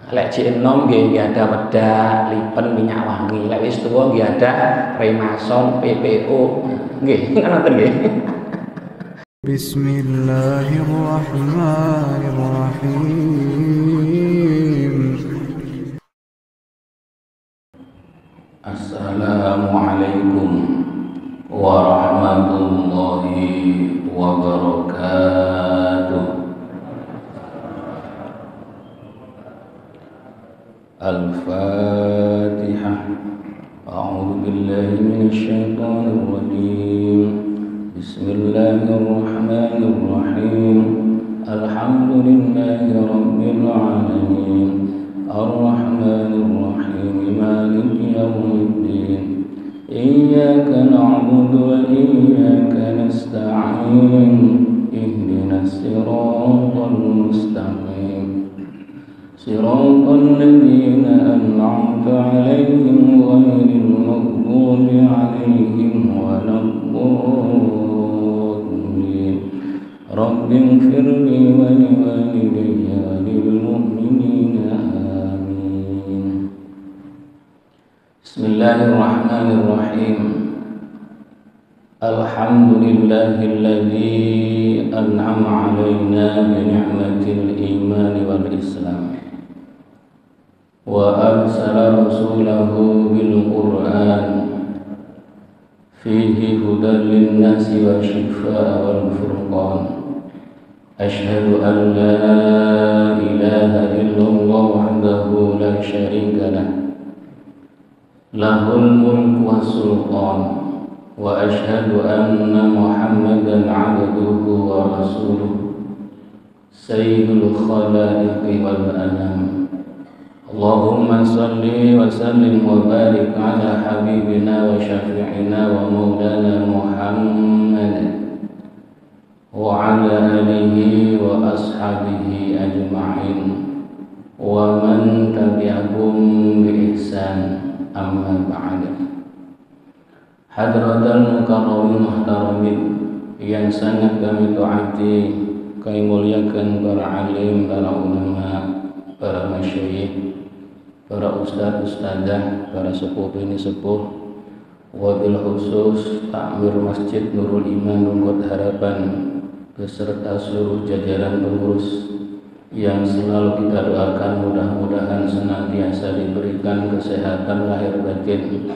Lek cek enom nggih ada wedak, lipen, minyak wangi. Lek wis tuwa nggih ada Remason, PPO. Nggih, ngoten nggih. Bismillahirrahmanirrahim. Assalamualaikum warahmatullahi wabarakatuh. Al-Fatihah. A'udzu billahi minasy syaithanir rajim. Bismillahirrahmanirrahim. Alhamdulillahi rabbil alamin. Ar-Rahmanir Rahim. Maliki yaumiddin. Iyyaka na'budu wa iyyaka nasta'in. Ihdinas siratal mustaqim. Siratal ladzina an'amta 'alaihim ghairil maghdubi 'alaihim waladdallin. Rabbighfir li wa liwalidayya walil mu'minina amin. Bismillahirrahmanirrahim. Alhamdulillahilladzi an'ama 'alaina bi ni'matil iman wal islam. Wa arsala rasulahu bil Qur'an fihi hudan lin-nasi wa shifaa wal furqan. Asyhadu an la ilaha illallah wahdahu la syarika lah. Lahul mulku was sultan. Wa asyhadu anna Muhammadan 'abduhu wa rasuluh. Sayyidul khalaiqi wal anam. Allahumma salli wa sallim wa barik ala habibina wa syafi'ina wa maulana Muhammad wa ala alihi wa ashabihi ajma'in wa man tabi'ahum bi ihsan, amma ba'd. Hadratal mukarramin muhtaramin yang sangat kami taati, kami muliakan para alim, para ulama, para masyayikh, para ustaz, ustazah, para sepuh ini sepuh, wabil khusus takmir Masjid Nurul Iman Rungkut Harapan beserta seluruh jajaran pengurus yang selalu kita doakan mudah-mudahan senantiasa diberikan kesehatan lahir batin,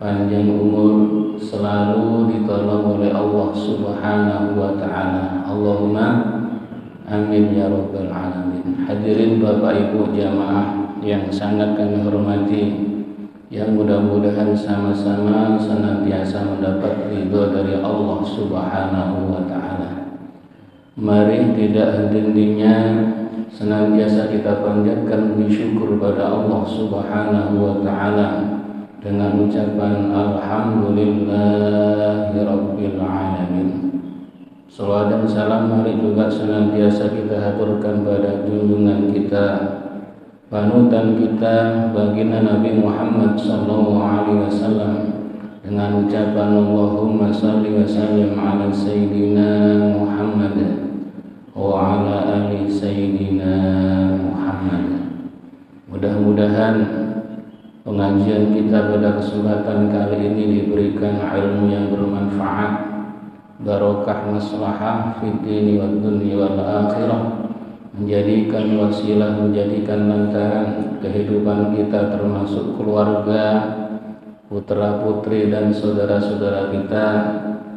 panjang umur, selalu ditolong oleh Allah Subhanahu wa ta'ala. Allahumma amin ya rabbal alamin. Hadirin Bapak Ibu jamaah yang sangat kami hormati, yang mudah-mudahan sama-sama senantiasa mendapat ridho dari Allah Subhanahu wa ta'ala. Mari tidak henti-hentinya senantiasa kita panjatkan puji syukur pada Allah Subhanahu wa ta'ala dengan ucapan alhamdulillahi rabbil alamin. Salawat dan salam mari juga senantiasa kita haturkan pada junjungan kita, panutan kita, baginda Nabi Muhammad sallallahu alaihi wasallam dengan ucapan Allahumma salli wa sallim ala sayyidina Muhammad wa ala ali sayyidina Muhammad. Mudah-mudahan pengajian kita pada kesempatan kali ini diberikan ilmu yang bermanfaat, barokah maslahah fid dini wad dunya wal akhirah, menjadikan wasilah, menjadikan lantaran kehidupan kita termasuk keluarga, putra putri dan saudara-saudara kita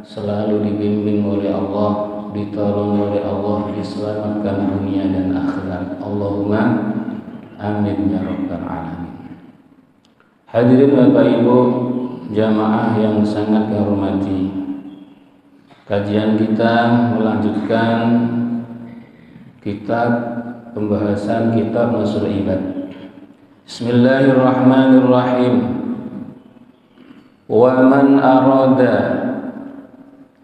selalu dibimbing oleh Allah, ditolong oleh Allah, diselamatkan dunia dan akhirat. Allahumma amin ya rabbal alamin. Hadirin Bapak Ibu jamaah yang sangat dihormati, kajian kita melanjutkan kitab pembahasan kitab Nasrul Ibad. Bismillahirrahmanirrahim. Wa man arada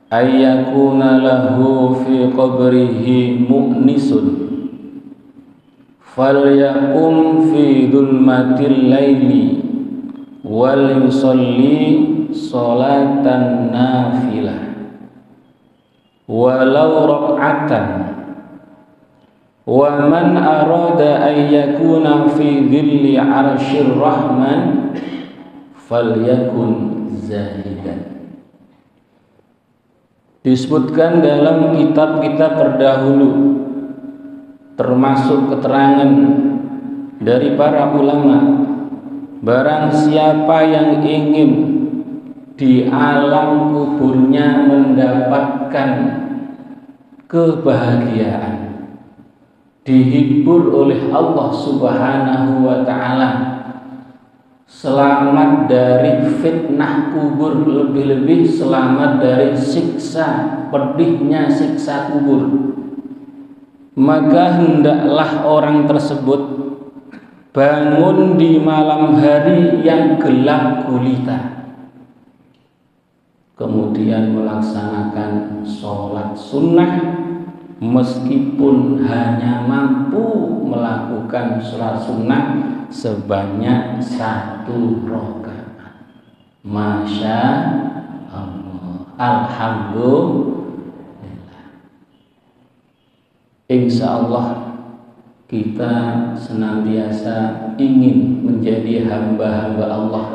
ayyakuna lahu fi qabrihi mu'nisun falyakum fi dhulmatil laili wal yusalli sholatan nafilah walau rak'atan Wa man arada an yakuna fi dhilli 'arsyir rahman falyakun zahidan. Disebutkan dalam kitab-kitab terdahulu, termasuk keterangan dari para ulama, barang siapa yang ingin di alam kuburnya mendapatkan kebahagiaan, dihibur oleh Allah Subhanahu wa ta'ala, selamat dari fitnah kubur, lebih-lebih selamat dari siksa, pedihnya siksa kubur, maka hendaklah orang tersebut bangun di malam hari yang gelap gulita, kemudian melaksanakan sholat sunnah, meskipun hanya mampu melakukan sholat sunnah sebanyak 1 rakaat. Masya Allah, alhamdulillah. Insya Allah kita senantiasa ingin menjadi hamba-hamba Allah,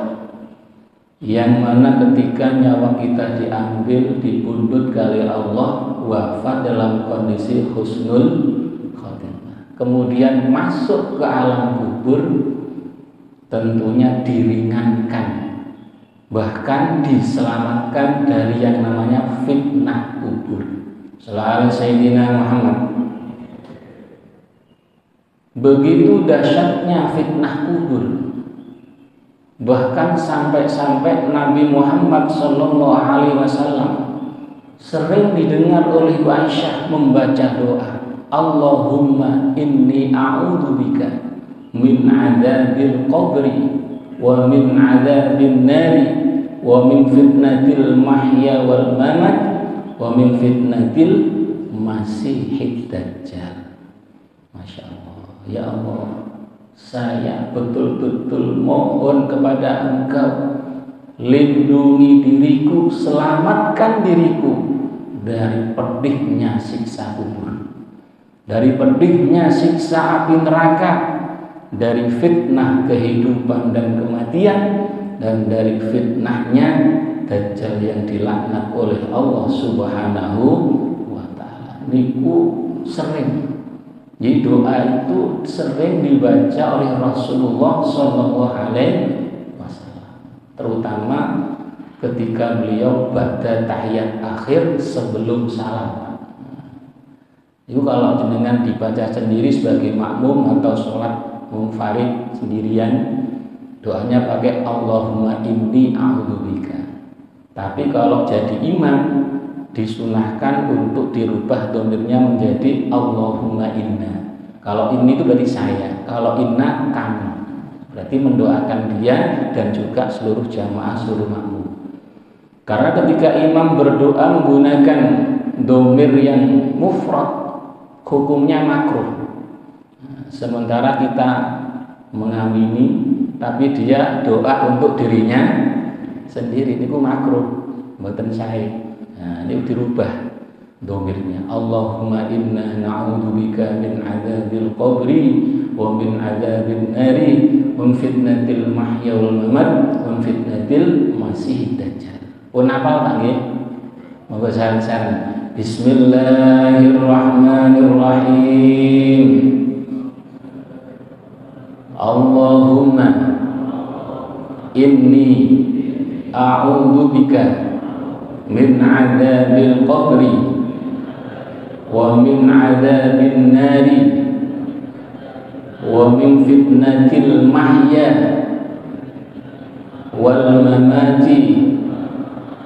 yang mana ketika nyawa kita diambil, dipundut oleh Allah, wafat dalam kondisi husnul khotimah, kemudian masuk ke alam kubur, tentunya diringankan, bahkan diselamatkan dari yang namanya fitnah kubur. Shallallahu Sayyidina Muhammad. Begitu dahsyatnya fitnah kubur, bahkan sampai-sampai Nabi Muhammad SAW sering didengar oleh Aisyah membaca doa, Allahumma inni a'udzubika min adzabil qabri wa min adzabin nari wa min fitnatil mahya wal mamat wa min fitnatil masihid dajjal. Masya Allah, ya Allah, saya betul-betul mohon kepada Engkau, lindungi diriku, selamatkan diriku dari pedihnya siksa kubur, dari pedihnya siksa api neraka, dari fitnah kehidupan dan kematian, dan dari fitnahnya Dajjal yang dilaknat oleh Allah Subhanahu wa ta'ala. Niku sering, jadi doa itu sering dibaca oleh Rasulullah Shallallahu Alaihi Wasallam, terutama ketika beliau pada tahiyat akhir sebelum salam. Itu kalau jenengan dibaca sendiri sebagai makmum atau sholat munfarid sendirian, doanya pakai Allahumma inni a'udzubika. Tapi kalau jadi imam, disunahkan untuk dirubah domirnya menjadi Allahumma inna. Kalau ini itu berarti saya, kalau inna kami, berarti mendoakan dia dan juga seluruh jamaah, seluruh makmum. Karena ketika imam berdoa menggunakan domir yang mufrad, hukumnya makruh. Sementara kita mengamini, tapi dia doa untuk dirinya sendiri, itu makruh, mboten sae. Nah, ini dirubah domirnya, Allahumma inna na'udzubika min adzabil qabri wa min adzabin nari wa min fitnatil mahya wal mamat wa min fitnatil masihid dajjal. Pun hafal tak nggih? Monggo saran-saran. Bismillahirrahmanirrahim. Allahumma inni a'udzubika min adzabil qabri wa min adzabin nari wa min fitnatil mahya wal mamati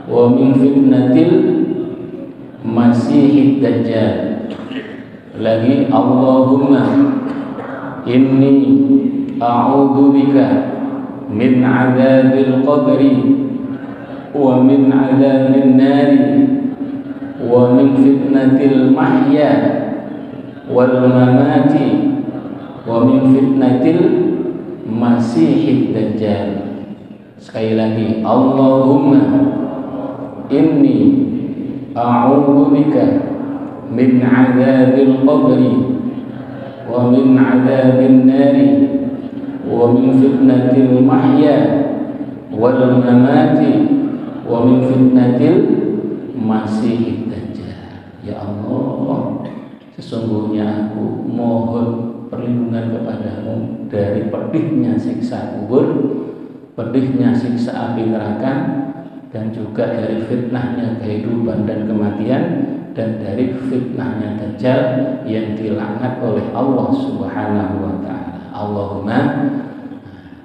wa min fitnatil masihid dajjal. Lagi, Allahumma inni a'udzubika min adzabil qabri wa min adzabin nari wa min fitnatil mahya wal mamati wa min fitnatil masihid dajjal. Sekali lagi, Allahumma inni a'udzubika min adzabil qabri wa min 'adzabin nar wa min fitnatil mahya wal mamati wa min fitnatil masiihid dajjal. Ya Allah, sesungguhnya aku mohon perlindungan kepadamu dari pedihnya siksa kubur, pedihnya siksa api neraka, dan juga dari fitnahnya kehidupan dan kematian, dan dari fitnahnya Dajjal yang dilaknat oleh Allah Subhanahu wa taala. Allahumma.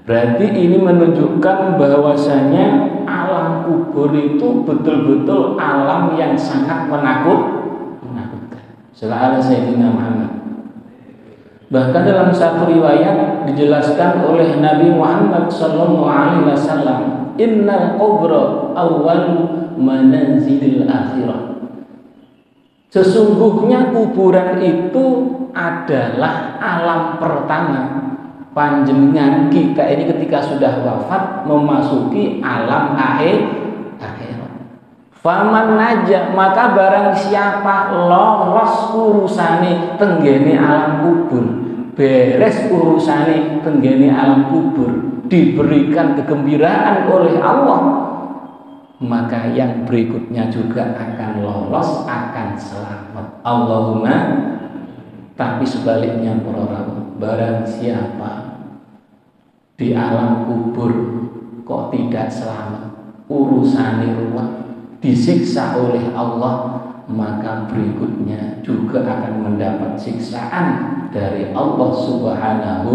Berarti ini menunjukkan bahwasanya alam kubur itu betul-betul alam yang sangat menakutkan. Selala Sayyidina Muhammad. Bahkan dalam satu riwayat dijelaskan oleh Nabi Muhammad sallallahu alaihi wasallam, innal qabra awwalu manazilil akhirah. Sesungguhnya kuburan itu adalah alam pertama. Panjenengan kita ini ketika sudah wafat memasuki alam akhirat. Faman naja, maka barang siapa lolos urusane tenggene alam kubur, beres urusane tenggene alam kubur, diberikan kegembiraan oleh Allah, maka yang berikutnya juga akan lolos, akan selamat. Allahumma. Tapi sebaliknya para barang siapa di alam kubur kok tidak selamat, urusannya ruwet, disiksa oleh Allah, maka berikutnya juga akan mendapat siksaan dari Allah Subhanahu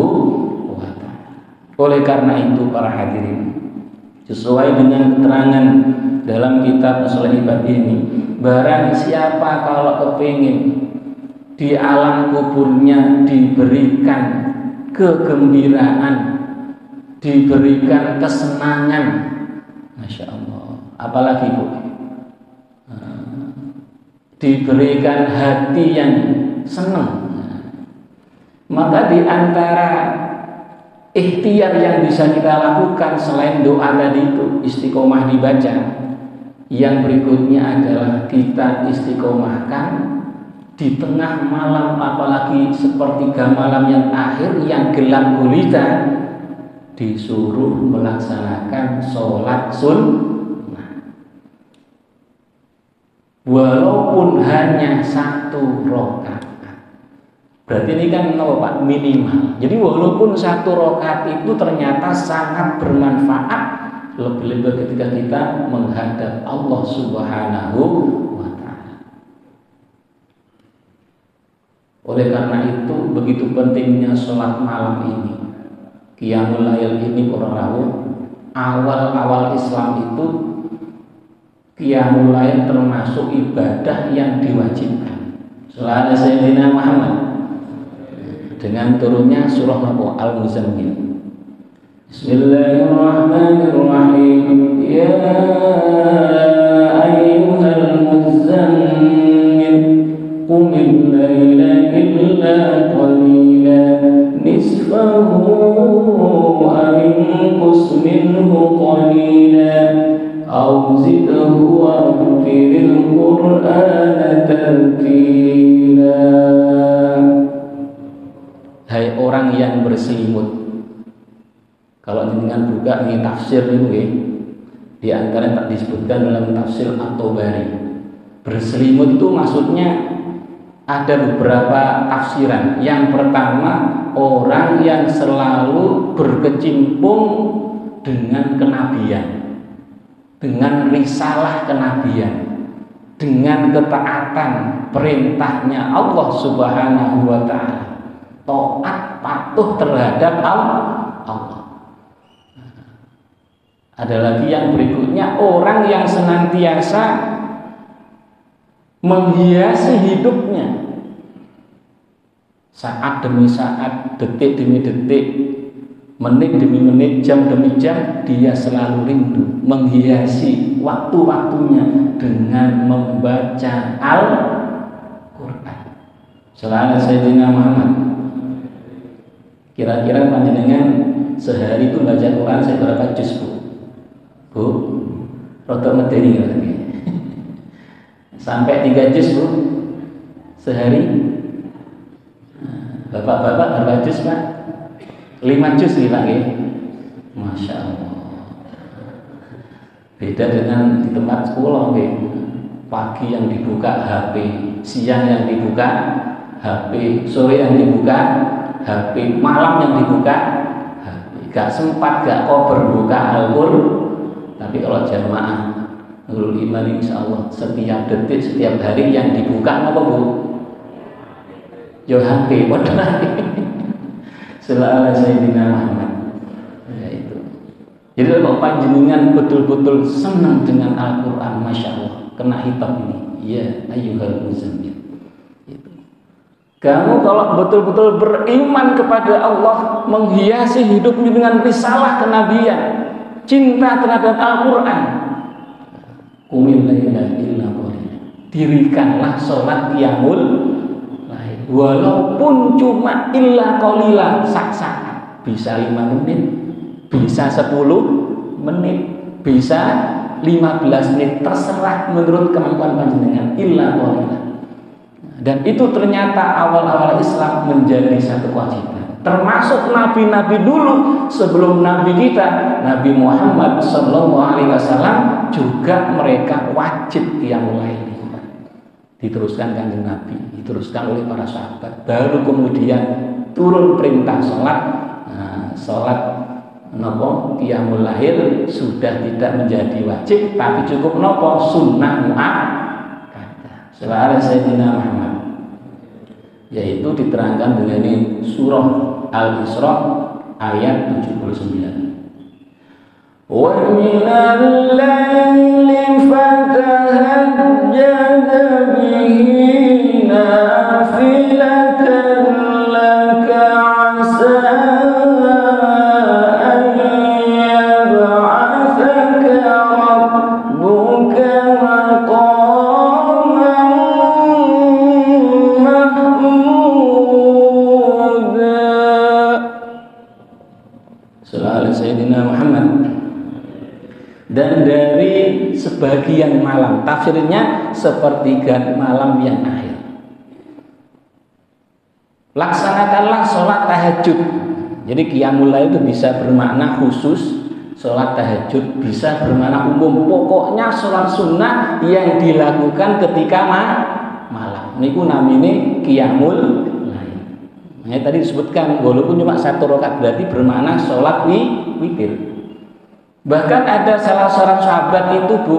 wa ta'ala. Oleh karena itu para hadirin, sesuai dengan keterangan dalam kitab Ushul Ibad ini, barang siapa kalau kepingin di alam kuburnya diberikan kegembiraan, diberikan kesenangan, Masya Allah, apalagi Bu, diberikan hati yang senang, maka di antara ikhtiar yang bisa kita lakukan selain doa tadi itu istiqomah dibaca, yang berikutnya adalah kita istiqomahkan di tengah malam, apalagi sepertiga malam yang akhir yang gelap gulita, disuruh melaksanakan sholat sunnah, walaupun hanya 1 rakaat. Berarti ini kan Pak, minimal. Jadi walaupun 1 rakaat itu ternyata sangat bermanfaat, lebih-lebih ketika kita menghadap Allah Subhanahu wa ta'ala. Oleh karena itu begitu pentingnya sholat malam ini, Qiyamul Lail ini para rawuh. Awal-awal Islam itu Qiyamul Lail termasuk ibadah yang diwajibkan. Selama Sayyidina Muhammad dengan turunnya surah Al-Muzammil. Bismillahirrahmanirrahim. Ya ayyuhal muzammil qumil laila illa qalila nisfahu aw inqus minhu qalila aw zidhu wartilil qur'ana tartila. Hai orang yang berselimut. Kalau dengan buka ini tafsir ini, di antara yang tak disebutkan dalam tafsir At-Tabari. Berselimut itu maksudnya ada beberapa tafsiran. Yang pertama, orang yang selalu berkecimpung dengan kenabian, dengan risalah kenabian, dengan ketaatan perintahnya Allah Subhanahu wa ta'ala, taat patuh terhadap Allah. Ada lagi yang berikutnya, orang yang senantiasa menghiasi hidupnya saat demi saat, detik demi detik, menit demi menit, jam demi jam, dia selalu rindu menghiasi waktu-waktunya dengan membaca Al-Quran. Selalu Sayyidina Muhammad. Kira-kira panjenengan sehari itu baca Quran seberapa juz, Bu? Bu, rotok medeni lagi. Sampai 3 juz, Bu, sehari. Bapak-bapak berapa juz Pak? 5 juz nih Pak ya? Masya Allah. Beda dengan di tempat sekolah ya. Pagi yang dibuka HP, siang yang dibuka HP, sore yang dibuka HP, malam yang dibuka HP. Gak sempat, gak cover buka Al-Qur'an. Tapi kalau jamaah Nurul Iman insya Allah setiap detik, setiap hari yang dibuka apa Bu? Yo HP, waduh. Sallallahu Sayyidina Muhammad. Ya itu. Jadi kalau panjenengan betul-betul senang dengan Al-Quran, Masya Allah, kena hitam ini. Ya ayyuhal muzammil. Itu. Kamu kalau betul-betul beriman kepada Allah, menghiasi hidupmu dengan risalah kenabian, cinta terhadap Al-Quran, qumil laila illa qalila. Dirikanlah sholat qiyamul lail, walaupun cuma illa qalila, sak-sak. Bisa 5 menit, bisa 10 menit, bisa 15 menit, terserah menurut kemampuan panjenengan, illa qalila. Dan itu ternyata awal-awal Islam menjadi satu kewajiban. Termasuk nabi-nabi dulu sebelum nabi kita, Nabi Muhammad SAW juga mereka wajib qiyamul lail. Diteruskan kanjeng Nabi, diteruskan oleh para sahabat. Baru kemudian turun perintah sholat. Sholat nopo qiyamul lail sudah tidak menjadi wajib, tapi cukup nopo sunnah muakkadah. Sallallahu Sayyidina Muhammad. Yaitu diterangkan dengan ini surah Al-Isra ayat 79. Wa minal laili fatahajjad bihi nafilatan laka 'asa an yab'athaka rabbuka maqaman mahmuda. Sallallahu Sayyidina Muhammad. Dan dari sebagian malam, tafsirnya sepertiga malam yang akhir, laksanakanlah sholat tahajud. Jadi qiyamul lail itu bisa bermakna khusus, sholat tahajud bisa bermakna umum. Pokoknya sholat sunnah yang dilakukan ketika malam. Niku namine qiyamul lail. Nah, tadi disebutkan walaupun cuma 1 rakaat berarti bermakna sholat witir. Bahkan ada salah seorang sahabat itu Bu,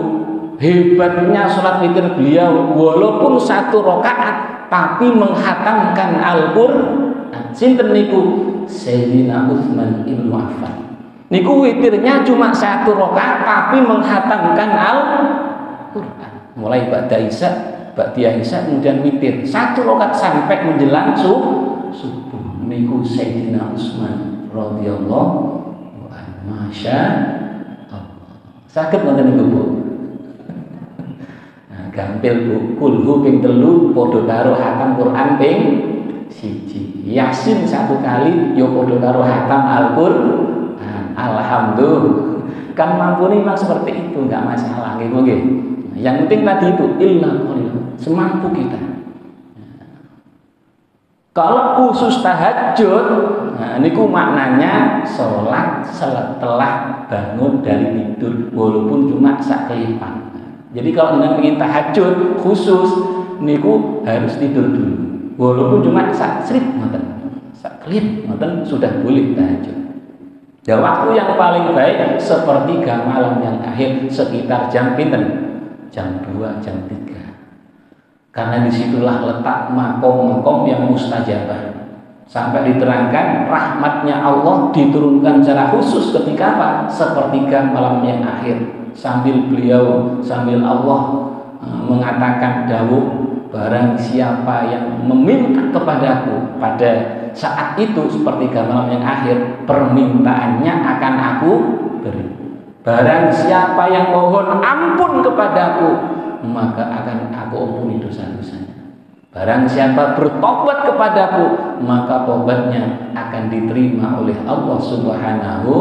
hebatnya sholat witir beliau, walaupun 1 rakaat tapi menghatamkan Al-Qur'an. Sinten niku? Sayyidina Utsman ibn Affan. Niku witirnya cuma 1 rakaat tapi menghatamkan Al-Qur'an. Mulai ba'da Isya, ba'da Isya kemudian witir 1 rakaat sampai menjelang subuh. Niku Sayyidina Utsman radhiyallahu anhu. Masya sakit wonten niku Bu. Nah, gampil Bu, kulhu ping 3 padha karo hatam Quran ping 1. Yasin 1 kali ya padha karo hatam Al-Qur'an. Alhamdulillah. Kan mampu nih memang seperti itu, enggak masalah nggih Bu nggih. Yang penting tadi itu illa qalil, semampu kita. Kalau khusus tahajud, nah niku maknanya sholat setelah bangun dari tidur, walaupun cuma sakelipan. Jadi kalau dengan ingin tahajud khusus, niku harus tidur dulu, walaupun cuma sakrip ngoten, saklip ngoten sudah boleh tahajud. Dan waktu yang paling baik sepertiga malam yang akhir, sekitar jam pinten? Jam 2, jam 3. Karena disitulah letak makom-makom yang mustajabah. Sampai diterangkan rahmatnya Allah diturunkan secara khusus ketika apa? Sepertiga malam yang akhir. Sambil Allah mengatakan dawuh, barang siapa yang meminta kepadaku pada saat itu sepertiga malam yang akhir, permintaannya akan aku beri. Barang siapa yang mohon ampun kepadaku, maka akan aku ampuni dosa-dosanya. Barang siapa bertobat kepadaku, maka tobatnya akan diterima oleh Allah Subhanahu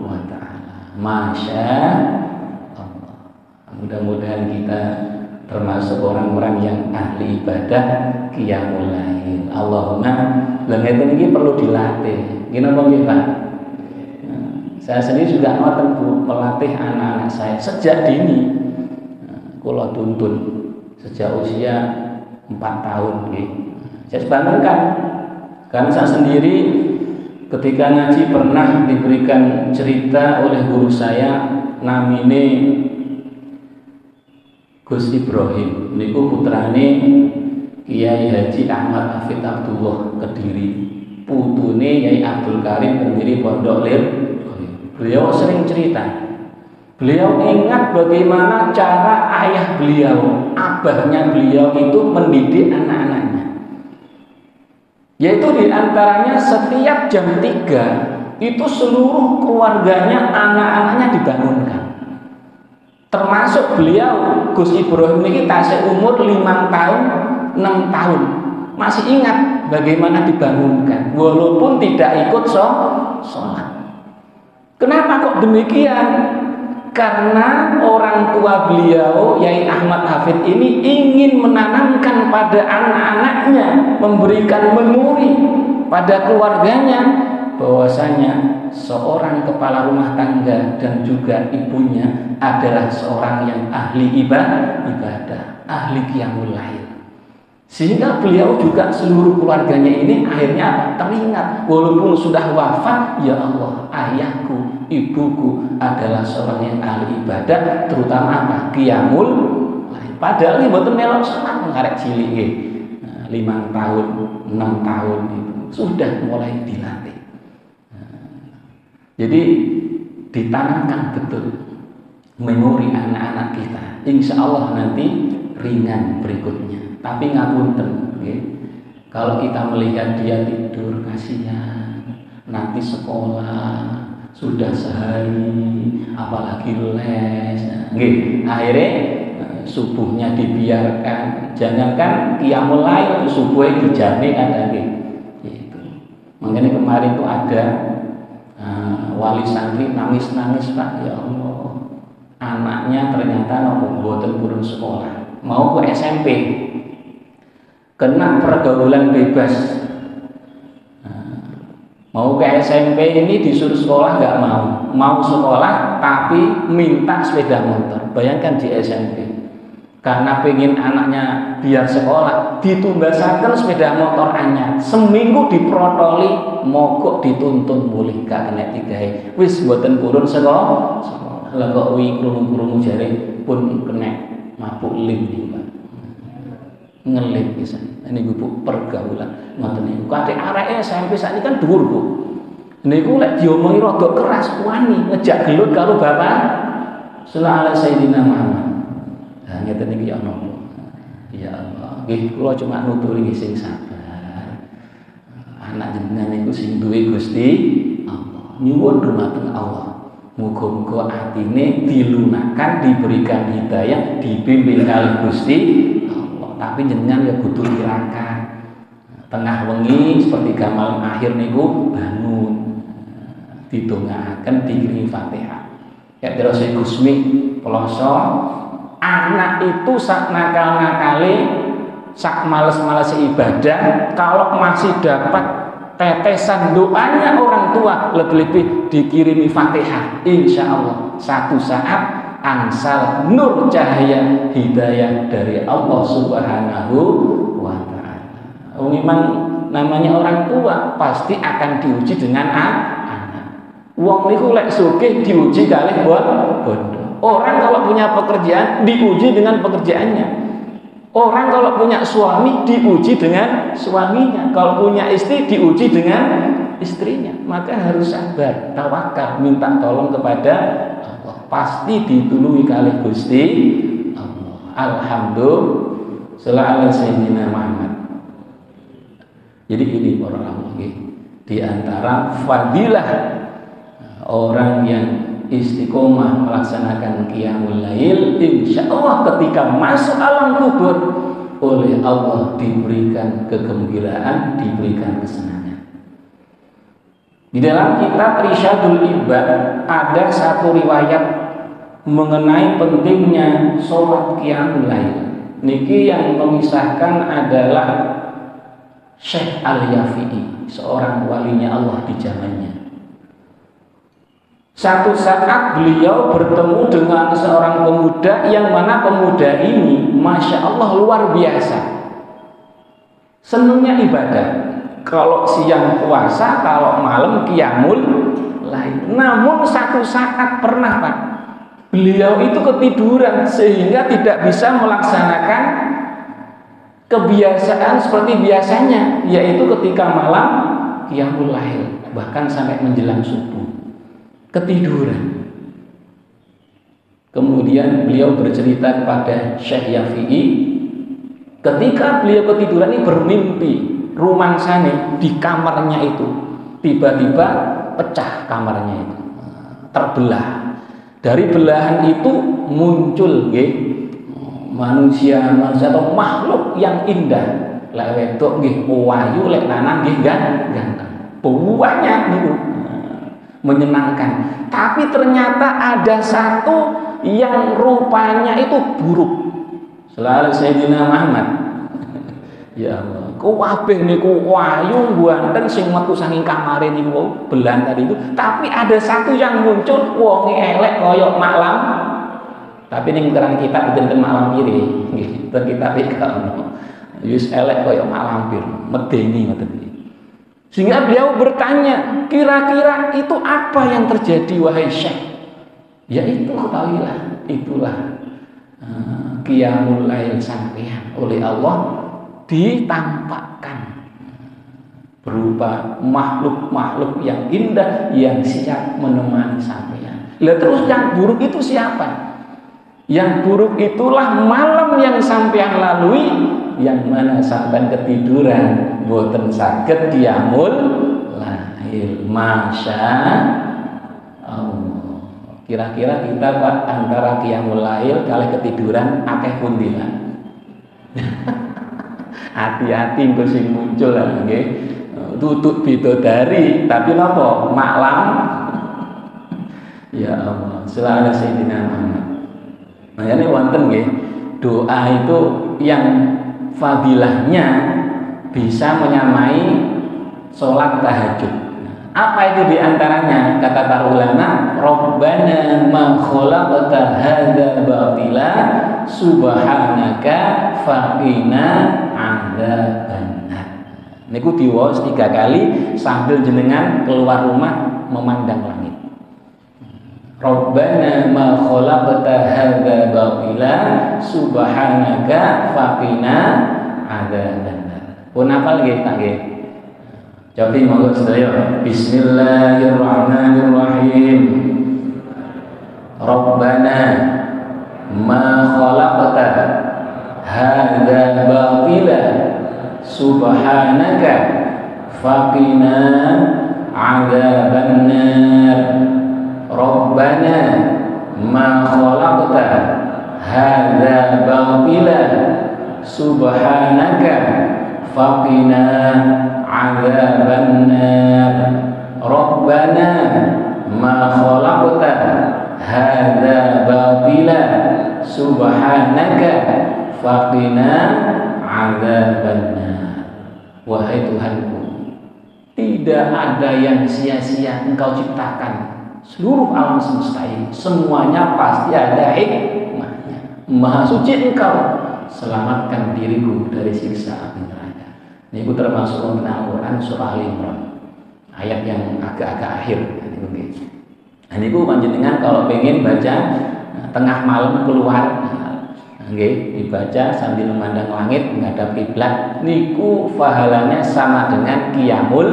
wa ta'ala. Masya Allah. Mudah-mudahan kita termasuk orang-orang yang ahli ibadah qiyamul lail. Allahumma ngeten iki perlu dilatih. Gini apa nggih, Pak? Saya sendiri juga ngoten Bu, melatih anak-anak saya sejak dini. Kula tuntun sejak usia 4 tahun nggih. Saya bangunkan. Karena saya sendiri ketika ngaji pernah diberikan cerita oleh guru saya namine Gus Ibrahim niku putrane Kiai Haji Ahmad Hafid Abdullah Kediri, putune Yai Abdul Karim pendiri Pondok Lir. Beliau sering cerita, beliau ingat bagaimana cara ayah beliau, abahnya beliau itu mendidik anak-anaknya, yaitu diantaranya setiap jam 3 itu seluruh keluarganya, anak-anaknya dibangunkan. Termasuk beliau Gus Ibrahim ini tasik umur 5 tahun 6 tahun masih ingat bagaimana dibangunkan walaupun tidak ikut sholat. Kenapa kok demikian? Karena orang tua beliau Yai Ahmad Hafid ini ingin menanamkan pada anak-anaknya, memberikan memori pada keluarganya bahwasanya seorang kepala rumah tangga dan juga ibunya adalah seorang yang ahli ibadah, ahli qiyamul lail. Sehingga beliau juga seluruh keluarganya ini akhirnya teringat walaupun sudah wafat, ya Allah, ayahku, ibuku adalah seorang yang ahli ibadah, terutama apa? Qiyamul lail. Padahal ini mboten melok salat mengarek cilik nggih. 5 tahun, 6 tahun itu sudah mulai dilatih. Jadi ditanamkan betul memori anak-anak kita. Insya Allah nanti ringan berikutnya. Tapi ngapunten, kalau kita melihat dia tidur kasihan, nanti sekolah sudah sehari, apalagi les, akhirnya subuhnya dibiarkan. Jangankan qiyamul lail, subuhnya dijamin ada gitu. Makanya kemarin tuh ada wali santri nangis-nangis, Pak, ya Allah, anaknya ternyata mboten purun sekolah, mau ke SMP, kena pergaulan bebas. Mau ke SMP ini disuruh sekolah nggak mau sekolah tapi minta sepeda motor. Bayangkan di SMP, karena pengen anaknya biar sekolah, ditumbasaken sepeda motor anyar, seminggu diprotoli, mogok dituntun boleh gak kena digawe wis mboten purun sekolah. Lah kok wi krungu-krungu jare pun kena mabuk lim iki, Pak. Ngelim pisan. Niku Bu pergaulan ngoten niku. Kadek areke SMP sakniki kan dhuwur, Bu. Niku lek diomongi rada keras wani ngejak gelut karo bapak. Sallallahu Sayyidina Muhammad. Nah ngeten niki ya Allah. Ya Allah, nggih kula cuma nuturi nggih sing sabar. Anak jenengan niku sing duwe Gusti Allah. Nyuwun dumateng Allah. Muga-muga atine dilunakan, diberikan hidayah, dibimbing kali Gusti Allah. Tapi jenengan ya kudu tirakat. Tengah wengi seperti malam akhir niku bangun, didongaaken, diiringi Fatihah. Ya terus Gusmi ploso, anak itu sak nakal-nakale, sak males-males ibadah, kalau masih dapat tetesan doanya orang tua, lebih-lebih dikirimi Fatihah, insya Allah satu saat angsal nur cahaya hidayah dari Allah Subhanahu wa ta'ala. Memang namanya orang tua pasti akan diuji dengan anak. Wong niku lek sugih diuji kalih bondo. Orang kalau punya pekerjaan diuji dengan pekerjaannya. Orang kalau punya suami diuji dengan suaminya. Kalau punya istri diuji dengan istrinya. Maka harus sabar, tawakal, minta tolong kepada Allah. Pasti ditulungi kali Gusti Allah. Alhamdulillah. Sallallahu Sayyidina Muhammad. Jadi ini para ulama, di antara fadilah orang yang istiqomah melaksanakan qiyamul lail, insya Allah ketika masuk alam kubur oleh Allah diberikan kegembiraan, diberikan kesenangan. Di dalam kitab Risyadul Ibad ada satu riwayat mengenai pentingnya sholat qiyamul lail. Niki yang memisahkan adalah Syekh Al-Yafi'i, seorang walinya Allah di zamannya. Satu saat beliau bertemu dengan seorang pemuda yang mana pemuda ini Masya Allah luar biasa, senangnya ibadah. Kalau siang puasa, kalau malam qiyamul lail. Namun satu saat pernah Pak, beliau itu ketiduran sehingga tidak bisa melaksanakan kebiasaan seperti biasanya, yaitu ketika malam qiyamul lail, bahkan sampai menjelang subuh ketiduran. Kemudian beliau bercerita kepada Syekh Yafi'i, ketika beliau ketiduran ini bermimpi rumangsane di kamarnya itu tiba-tiba pecah, kamarnya itu terbelah. Dari belahan itu muncul manusia atau makhluk yang indah. Lek wedok nggih wayu, lek lanang nggih ganteng. Buahnya niku menyenangkan. Tapi ternyata ada satu yang rupanya itu buruk. Selalu Sayyidina Muhammad. Ya Allah, kabeh niku wayu ganteng sing metu saking kamare niku belan tadi itu, tapi ada satu yang muncul wonge elek kaya malam. Tapi ning terang kitab dinten malam pire nggih, ten kitab iki ono. Wis elek kaya malam pir, medeni ngoten iki. Sehingga beliau bertanya, kira-kira itu apa yang terjadi wahai Syekh? Ya itu ketahuilah, itulah qiyamul lail sampeyan oleh Allah ditampakkan berupa makhluk-makhluk yang indah yang siap menemani sampeyan. Lah terus yang buruk itu siapa? Yang buruk itulah malam yang sampeyan lalui, yang mana sampeyan ketiduran boten saged qiyamul lail. Masya Allah. Kira-kira kita Pak antara qiyamul lail kali ketiduran akeh pundi Pak? Hati-hati engko sing muncul lah nggih. Tutuk bidodari tapi napa? Malam. Ya Allah, selalu Sayyidina Muhammad. Nah, ini wonten nggih, doa itu yang fadilahnya bisa menyamai sholat tahajud. Apa itu diantaranya? Kata para ulama, Rabbana ma khalaqta hadza batila subhanaka faqina adzabannar. Niku diwaos 3 kali sambil jenengan keluar rumah memandang langit. Rabbana ma khalaqta hadza batila subhanaka faqina adzabannar. Pun apa lagi tak nggih? Jadi monggo sedaya. Bismillahirrahmanirrahim. Rabbana ma khalaqta hadza batila subhanaka faqina adzabannar. Rabbana ma khalaqta hadza batila subhanaka faqina adzabannar. Rabbana ma khalaqta hadza batila subhanaka faqina adzabannar. Wahai Tuhanku, tidak ada yang sia-sia Engkau ciptakan. Seluruh alam semesta ini semuanya pasti ada hikmahnya. Maha suci Engkau, selamatkan diriku dari siksa api neraka. Ini termasuk Al-Quran surah Al-Imran, ayat yang agak-agak akhir. Nah, ini panjenengan kalau pengen baca tengah malam keluar, dibaca sambil memandang langit menghadap kiblat. Niku pahalanya sama dengan qiyamul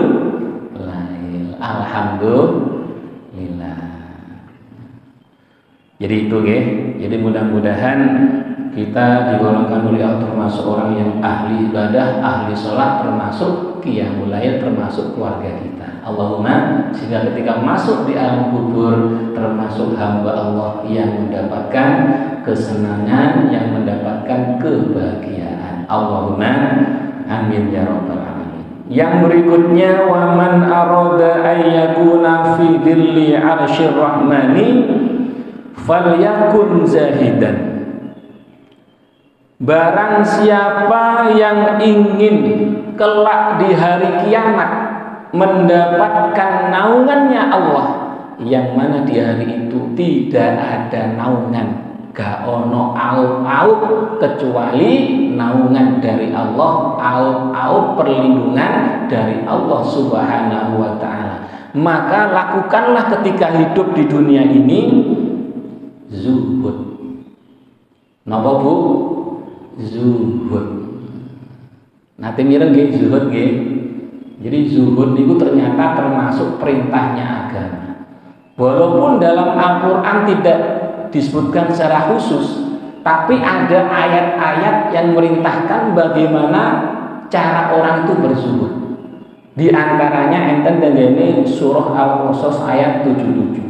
lail. Alhamdulillah. Jadi itu Jadi mudah-mudahan kita digolongkan oleh Allah termasuk orang yang ahli ibadah, ahli sholat, termasuk qiyamul lail, termasuk keluarga kita. Allahumma, sehingga ketika masuk di alam kubur termasuk hamba Allah yang mendapatkan kesenangan, yang mendapatkan kebahagiaan. Allahumma amin ya rabbal alamin. Yang berikutnya, wa man arada ayyakuna fi dhilli 'arsyir rahmani falyakun zahidan. Barang siapa yang ingin kelak di hari kiamat mendapatkan naungannya Allah, yang mana di hari itu tidak ada naungan, gak ono aut kecuali naungan dari Allah, aut perlindungan dari Allah Subhanahu wa ta'ala. Maka lakukanlah ketika hidup di dunia ini zuhud. Napa Bu? Zuhud. Nanti mireng nggih zuhud nggih. Jadi zuhud itu ternyata termasuk perintahnya agama. Walaupun dalam Al-Qur'an tidak disebutkan secara khusus, tapi ada ayat-ayat yang merintahkan bagaimana cara orang itu berzuhud. Di antaranya enten dengene surah Al-Qasas ayat 77.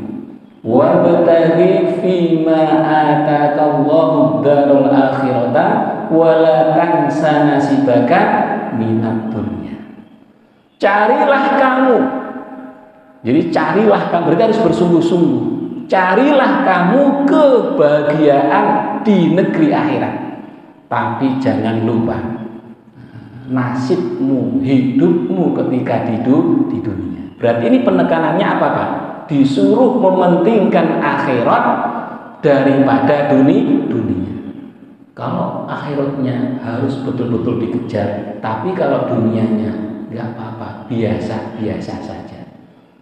Wabtaghi fima atakallahu darul akhirata wala tansa nasibaka minad dunya. Carilah kamu. Jadi carilah kamu, berarti harus bersungguh-sungguh. Carilah kamu kebahagiaan di negeri akhirat. Tapi jangan lupa nasibmu, hidupmu ketika hidup di dunia. Berarti ini penekanannya apa Pak? Disuruh mementingkan akhirat daripada dunia. Kalau akhiratnya harus betul-betul dikejar, tapi kalau dunianya nggak apa-apa, biasa-biasa saja.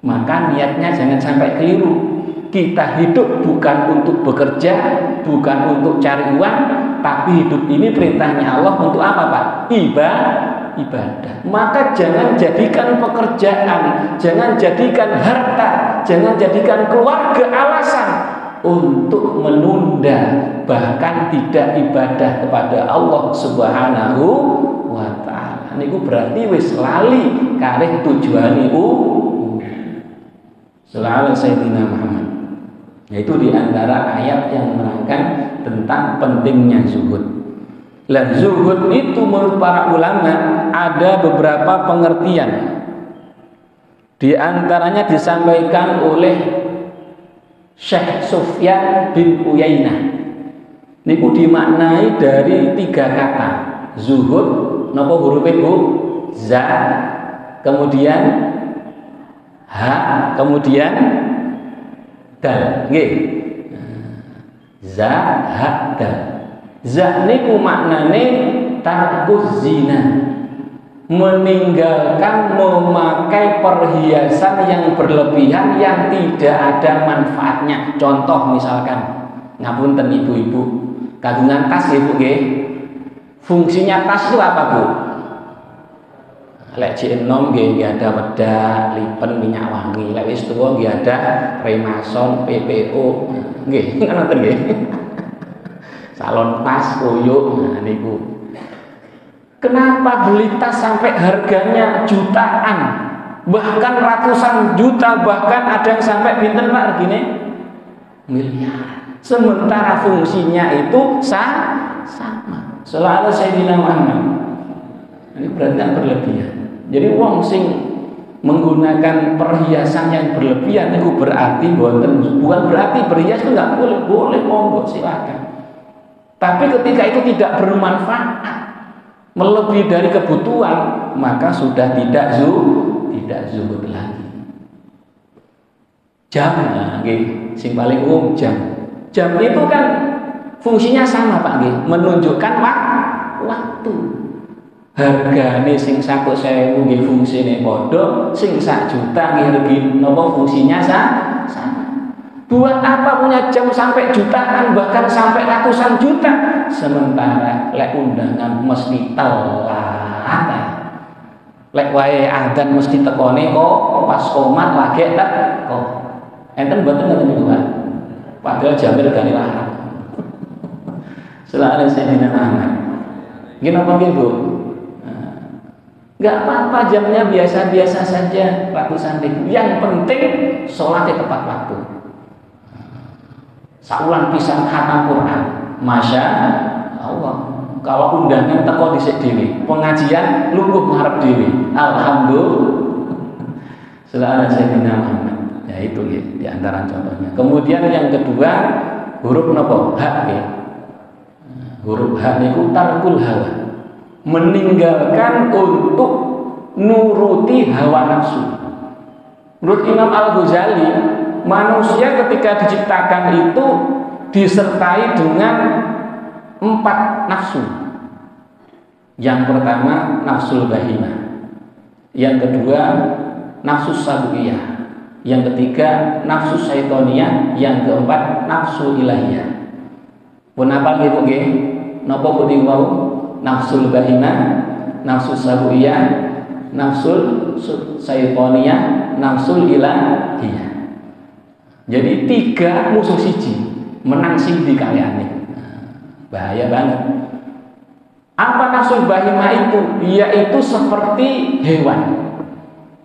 Maka niatnya jangan sampai keliru. Kita hidup bukan untuk bekerja, bukan untuk cari uang, tapi hidup ini perintahnya Allah untuk apa Pak? Ibadah. Maka jangan jadikan pekerjaan, jangan jadikan harta, jangan jadikan keluarga alasan untuk menunda, bahkan tidak ibadah kepada Allah Subhanahu wa ta'ala. Niku berarti wis lali kalih tujuane Shallallahu Sayyidina Muhammad. Yaitu diantara ayat yang menerangkan tentang pentingnya zuhud. Lah zuhud itu menurut para ulama ada beberapa pengertian. Di antaranya disampaikan oleh Syekh Sufyan bin Uyainah. Niku dimaknai dari 3 kata. Zuhud napa hurufe Bu? Za, kemudian ha, kemudian dal. Nggih. Za, ha, dal. Za niku maknane tarkuz zina, meninggalkan memakai perhiasan yang berlebihan yang tidak ada manfaatnya. Contoh misalkan, ngapunten ibu-ibu, kagungan tas ya Bu nggih. Fungsinya tas itu apa Bu? Lek enom nggih ada wedak, lipen, minyak wangi. Lek wis tuwa nggih ada Remason, PPO. Nggih, ngoten nggih. Salon tas, koyok, nah niku. Kenapa beli tas sampai harganya jutaan, bahkan ratusan juta, bahkan ada yang sampai pinten Pak regine? Miliar. Sementara fungsinya itu sama. Selalu Sayyidina Muhammad. Ini berarti kan berlebihan. Jadi wong sing menggunakan perhiasan yang berlebihan itu berarti bukan berarti berhias itu nggak boleh monggo silakan. Tapi ketika itu tidak bermanfaat, melebihi dari kebutuhan, maka sudah tidak zuhud lagi. Jam, sing paling umum jam. Jam itu kan fungsinya sama Pak nggih, menunjukkan waktu. Hargane sing 100.000 nggih fungsine padha, sing 1 juta nggih regi napa fungsinya sama. Buat apa punya jam sampai jutaan, bahkan sampai ratusan juta, sementara lek undangan mesti telat, lek wae adzan mesti tekone kok pas komat lagi tak kok enten mboten ngoten niku Pak. Padahal jamir gane larang. Selalu Sayyidina Muhammad. Nggih napa nggih Bu? Enggak apa-apa jamnya biasa-biasa saja, ratusan ribu. Yang penting sholatnya tepat waktu. Saulan pisan khatam Quran, masya Allah. Kalau undangan teko dhisik dhewe, pengajian lungguh ngarep dhewe. Alhamdulillah. Selalu Sayyidina Muhammad. Ya itu ya, di antara contohnya. Kemudian yang kedua huruf napa? Ha ya. Huruf H niku tarkul hawa. Meninggalkan untuk nuruti hawa nafsu. Menurut Imam Al-Ghazali, manusia ketika diciptakan itu disertai dengan 4 nafsu. Yang pertama nafsul bahimah, yang kedua nafsu sabuiyah, yang ketiga nafsu syaitoniyah, yang keempat nafsu ilahiyah. Kenapa nggih nggih? Napa putih wau? Nafsul bahimah, nafsu sabuiyah, nafsul syaitoniyah, nafsul ilahiyah. Jadi 3 musuh siji menang sing di kaliane. Bahaya banget. Apa nafsu bahimah itu? Yaitu seperti hewan.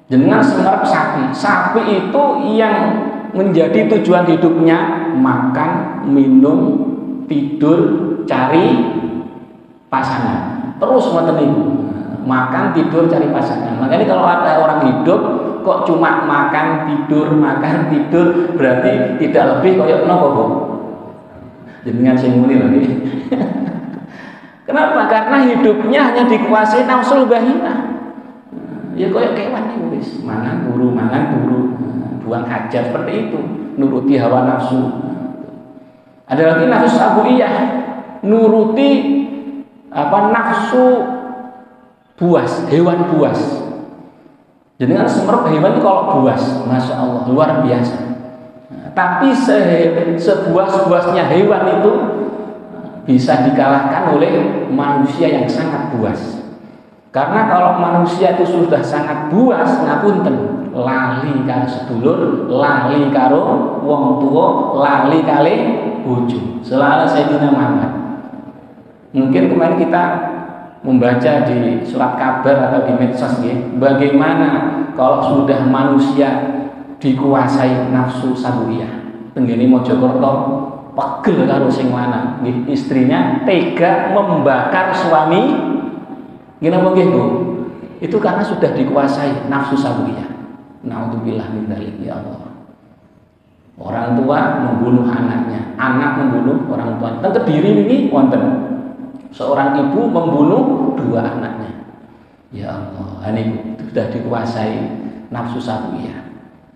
Dengan semerap sapi. Sapi itu yang menjadi tujuan hidupnya makan, minum, tidur, cari pasangan. Terus ngoten niku. Makan, tidur, cari pasangan. Makanya kalau ada orang hidup kok cuma makan, tidur, berarti tidak lebih koyo napa, Bu? Jenengan sing muni lho iki. Kenapa? Karena hidupnya hanya dikuasai nafsul bahimah. Ya koyo kewan iki wis, mangan buru, buang hajat seperti itu, nuruti hawa nafsu. Ada lagi nafsu sabuiyah, nuruti nafsu buas, hewan buas. Jenengan semerep hewan itu kalau buas, masya Allah luar biasa. Tapi sebuas-buasnya hewan itu bisa dikalahkan oleh manusia yang sangat buas. Karena kalau manusia itu sudah sangat buas, ngapunten, lali karo sedulur, lali karo wong tua, lali kali bojo. Selalu Sayyidina Muhammad. Mungkin kemarin kita membaca di surat kabar atau di medsos ya, bagaimana kalau sudah manusia dikuasai nafsu sabuiyah. Tenggene Mojokerto pegel karo sing lanang, nggih istrinya tega membakar suami. Nggih napa nggih, Bu? Itu karena sudah dikuasai nafsu sabuiyah. Naudzubillah min dzalik ya Allah. Orang tua membunuh anaknya, anak membunuh orang tua. Teng Kediri ini wonten seorang ibu membunuh 2 anaknya. Ya Allah, ini sudah dikuasai nafsu sabuiyah.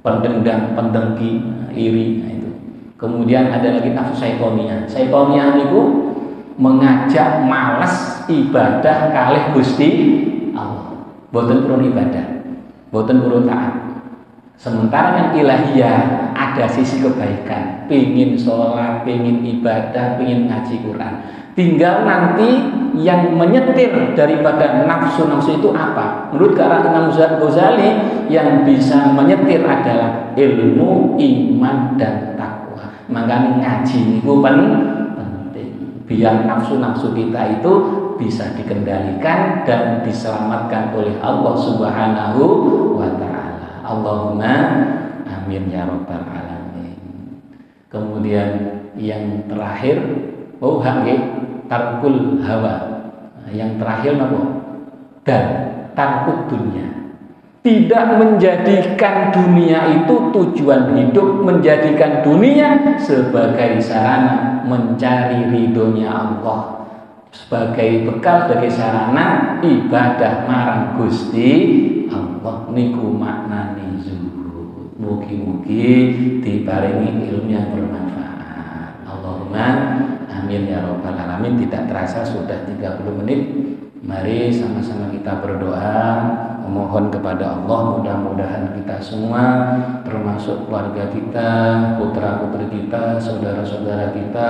Pendendam, pendengki, iri, nah itu. Kemudian ada lagi nafsu syaitoniyah. Syaitoniyah niku mengajak malas ibadah kalih Gusti Allah. Boten purun ibadah, boten purun taat. Sementara yang ilahiyah ada sisi kebaikan, pengin sholat, pengin ibadah, pengin ngaji Quran. Tinggal nanti yang menyetir daripada nafsu-nafsu itu apa? Menurut Imam Ghazali, yang bisa menyetir adalah ilmu, iman, dan takwa. Makanya ngaji itu penting. Biar nafsu-nafsu kita itu bisa dikendalikan dan diselamatkan oleh Allah Subhanahu wa Ta'ala. Allahumma amin ya rabbal alamin. Kemudian yang terakhir, tarkul hawa. Yang terakhir apa? Dan takut dunia. Tidak menjadikan dunia itu tujuan hidup, menjadikan dunia sebagai sarana mencari ridhonya Allah, sebagai bekal, sebagai sarana ibadah marang Gusti Allah. Niku maknane zuhud. Mugi-mugi diparingi ilmu yang bermanfaat. Allahumma amin ya rabbal alamin. Tidak terasa sudah 30 menit. Mari sama-sama kita berdoa, memohon kepada Allah, mudah-mudahan kita semua, termasuk keluarga kita, putra-putri kita, saudara-saudara kita,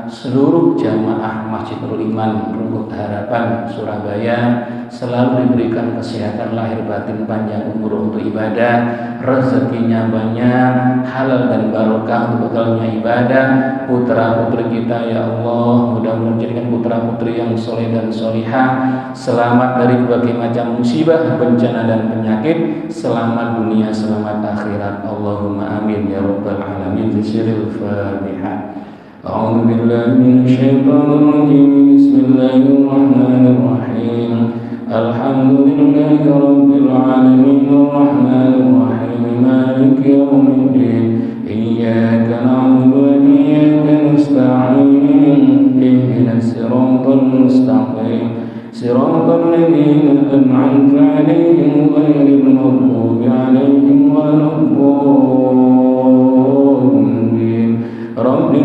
seluruh jamaah Masjidul Iman Rungkut Harapan Surabaya selalu diberikan kesehatan lahir batin, panjang umur untuk ibadah, rezekinya banyak, halal dan barokah untuk bekalnya ibadah. Putra-putri kita ya Allah, mudah-mudahan menjadikan putra-putri yang soleh dan solihah, selamat dari berbagai macam musibah, bencana dan penyakit, selamat dunia, selamat akhirat. Allahumma amin ya rabbal alamin. Bismillahil Fatihah. A'udzu billahi minasyaitonir rajim. Bismillahirrahmanirrahim. Alhamdulillahi rabbil alamin arrahmanir rahim maliki yaumiddin. Iyyaka na'budu wa iyyaka nasta'in. Ihdinas siratal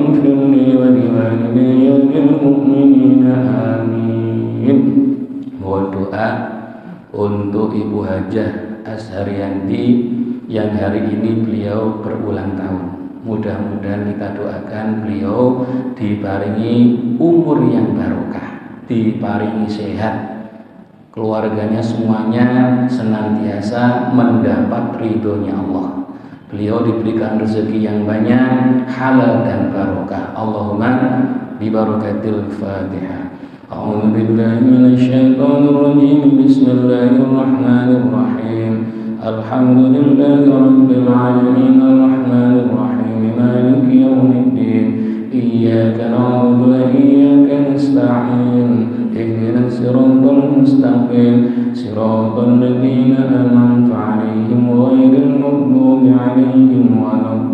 اغفر لي ولوالدي وللمؤمنين آمين. Mohon doa untuk Ibu Hajah Azharianti yang hari ini beliau berulang tahun. Mudah-mudahan kita doakan beliau diparingi umur yang barokah, diparingi sehat, keluarganya semuanya senantiasa mendapat ridhonya Allah. Beliau diberikan rezeki yang banyak, halal dan barokah. Allahumma bibarakatil Fatihah. A'udzu billahi minasyaitonir rajim. Bismillahirrahmanirrahim. Alhamdulillahi rabbil alamin arrahmanir rahim maliki yaumiddin. Iyyaka na'budu wa iyyaka nasta'in. Ihdinas siratal mustaqim. Siratal ladzina an'amta 'alaihim ghairil maghdubi 'alaihim waladdallin.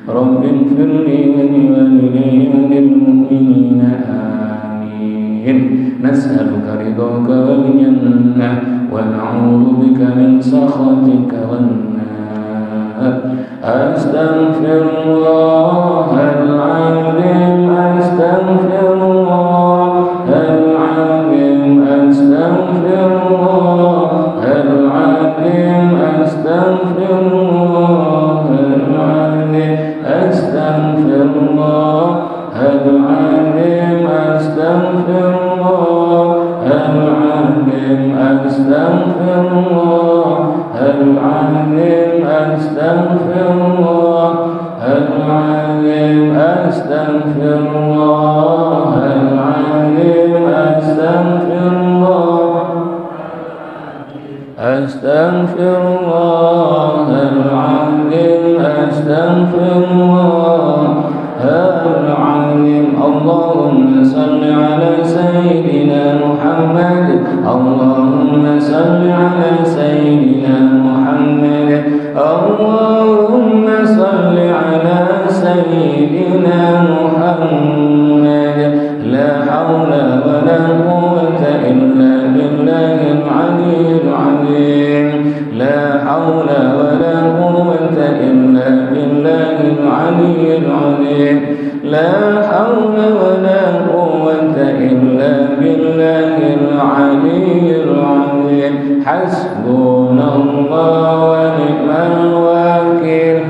Rabbi ighfir li wa liwalidayya wa lilmu'minina amin. Nas'aluka ridhaka wal jannah wa na'udzu bika min sakhatika wan nar. Astaghfirullahal azim, astaghfirullahal azim, astaghfirullahal azim, astaghfirullahal azim, astaghfirullahal azim, astaghfirullahal azim, astaghfirullahal azim, astaghfirullahal azim, astaghfirullahal azim, astaghfirullahal azim. Allahumma salli ala sayyidina Muhammad. Allahumma salli ala sayyidina Muhammad. Allahumma salli ala sayyidina Muhammad. La hawla wa la quwwata illa billahil aliyyil azim. La hawla wa la quwwata illa billahil aliyyil azim. La hawla wa la quwwata illa billahil aliyyil azim. Hasbunallah wa ni'mal wakil.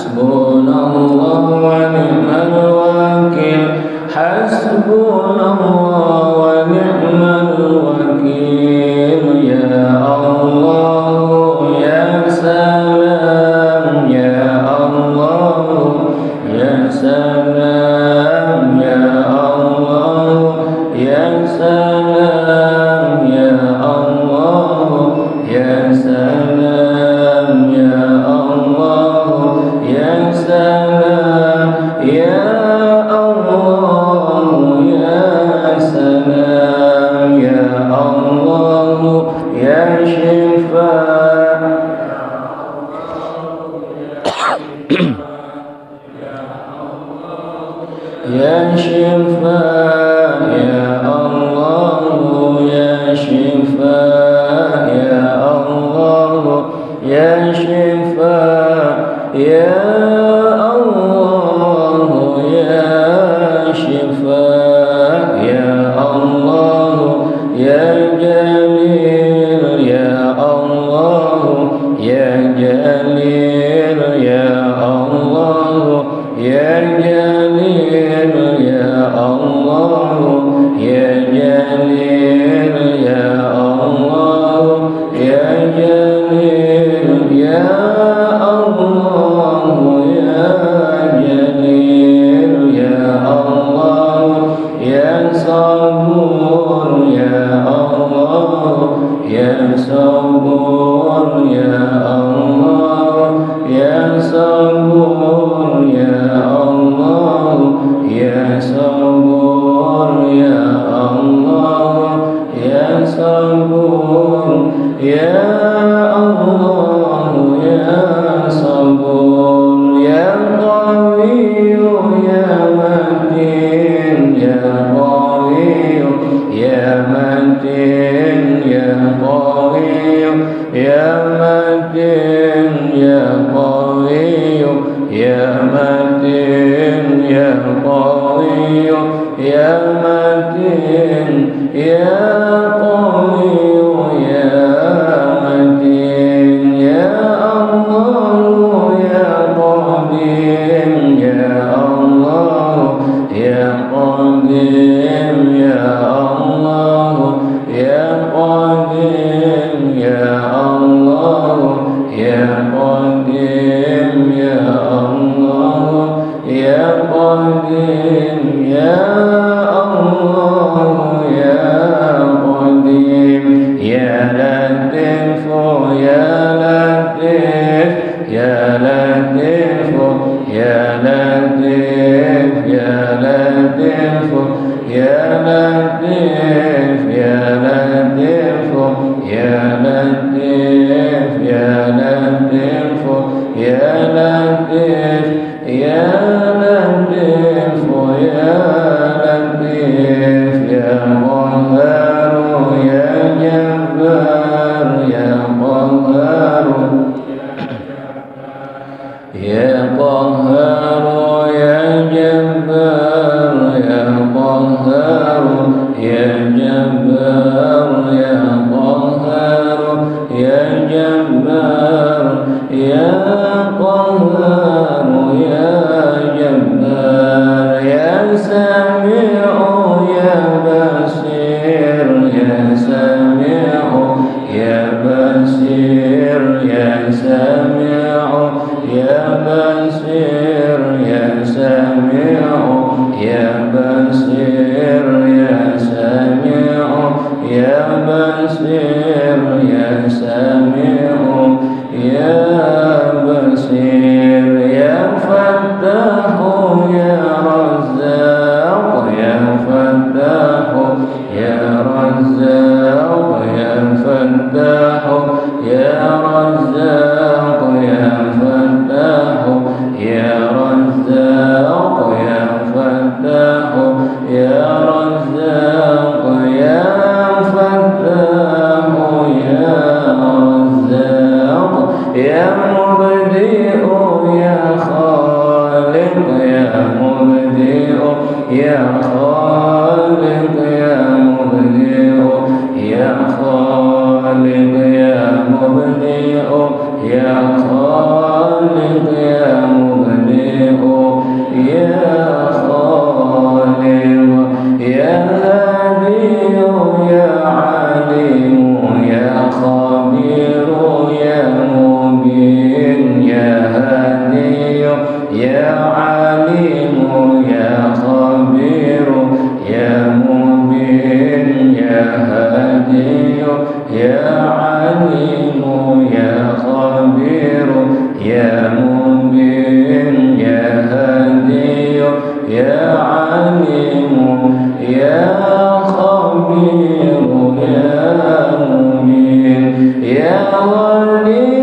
Hasbunallah wa ni'mal wakil. Hasbunallah wa ni'mal wakil. Ya Allah ya salam, ya Allah ya salam, ya Allah ya salam, ya Allah ya salam, ya Allah ya salam, ya Allah ya salam, ya Allah ya shifa. Ya shifa, ya Allah ya shifa, ya Allah ya shifa, ya Allah ya shifa, ya Allah ya jalil, ya Allah ya jalil, ya Allah ya jalil, ya Allah ya jalil, ya Allah ya jalil, ya Allah ya jalil, ya Allah ya sabur, ya Allah ya sabur, ya Allah ya sabur, ya Allah ya sabur, ya Allah ya sabur, ya Allah ya sabur, ya Qawi ya يا متين يا قوي يا متين يا قوي يا متين يا الله يا قديم يا الله يا قديم يا الله يا قديم يا الله يا قديم يا الله يا قديم يا الله يا قديم يا لطيف يا لطيف يا لطيف يا لطيف يا لطيف يا لطيف يا لطيف يا لطيف يا لطيف يا لطيف يا لطيف يا لطيف يا قهار يا جبار يا قهار يا قهار يا جبار يا قهار يا جبار يا قهار يا جبار يا قهار يا جبار يا سميع يا بصير يا سميع يا بصير يا سميع يا بصير يا سميع يا بصير يا سميع يا بصير يا سميع يا بصير يا فتاح يا رزاق يا فتاح يا رزاق يا فتاح يا رزاق يا فتاح يا رزاق يا فتاح يا رزاق يا فتاح يا رزاق يا مبدئ يا خالق يا مبدئ يا خالق يا مبدئ يا خالق يا مبدئ يا خالق يا مبدئ يا خالق يا هادي يا عليم يا خبير يا مبين يا هادي يا عليم يا خبير يا مبين يا هادي يا عليم يا خبير يا مبين يا هادي يا عليم يا خبير يا مبين يا غني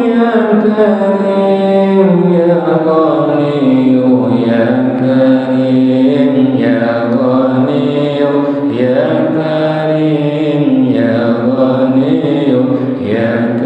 يا كريم يا غني يا كريم يا غني يا كريم يا غني يا